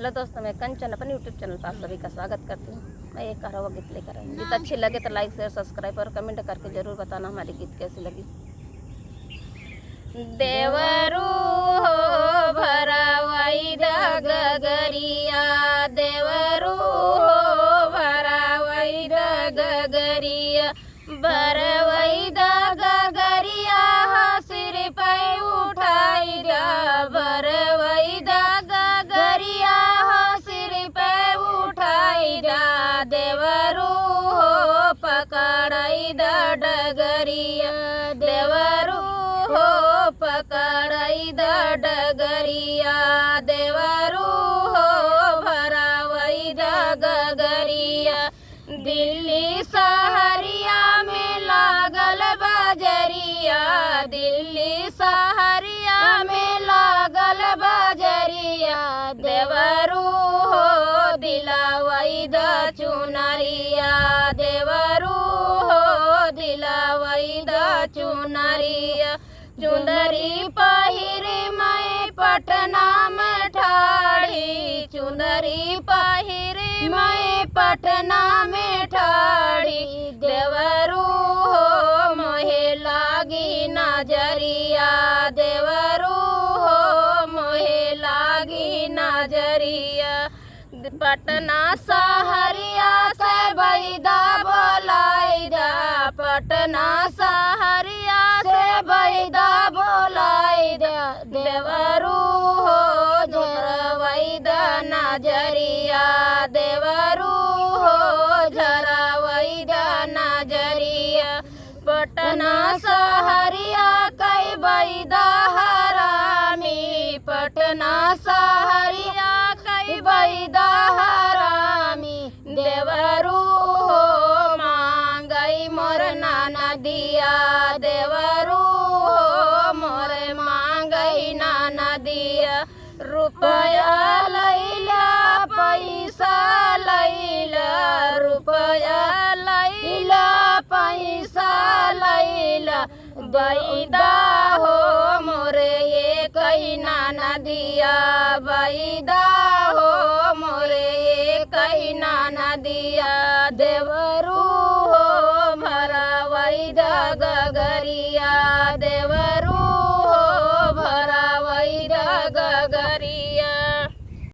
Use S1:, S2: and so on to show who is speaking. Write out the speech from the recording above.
S1: Hello दोस्तों, मैं कंचन अपने यूट्यूब चैनल पर आप सभी का स्वागत करती हूँ। मैं एक हुआ गीत लेकर आई हूँ। गीत अच्छी लगे तो लाइक शेयर सब्सक्राइब और कमेंट करके ज़रूर बताना हमारी गीत कैसी लगी। देवरू हो भरावाई गगरिया, देवरू हो भरावाई गगरिया, भरवाई गगरिया सिर पे उठाई दा, भरवाई गगरिया सिर पे उठाई दा, देवरू हो पकड़ाई दा डगरिया, देवरू हो पकड़ाई दा डगरिया, देवरू हो भरावाई दा गगरिया। दिल्ली सहरिया में लागल बजरिया, दिल्ली सहरिया में लागल बजरिया, देवरू हो दिलावई द चुनरिया, देवरू हो दिलावई द चुनरिया। चुंदरी पहिरे मैं पटना में ठाड़ी, चुंदरी पहिरे मैं पटना में ठाड़ी, देवरू हो मोहे लागी नजरिया, देवरू हो मोहे लागी नजरिया। पटना सहरिया से बैदा बोलाई दा, पटना सहरिया से बैदा बोलाई दा, देवरू हो झरवाई दा नजरिया, देवरू हो झरवाई दा नजरिया। पटना सहरिया कई बैदा हरामी, पटना सहरिया कई बैदा हरामी, देवरू हो मांगई मोर नाना दिया, देवरू हो मोर मांगई नाना दिया। रुपया लैला पैसा लैला, रुपया लैला पैसा लैला, बैदा हो मोरे ये कई नाना दिया, बैदा हो मोरे ये कई नाना दिया।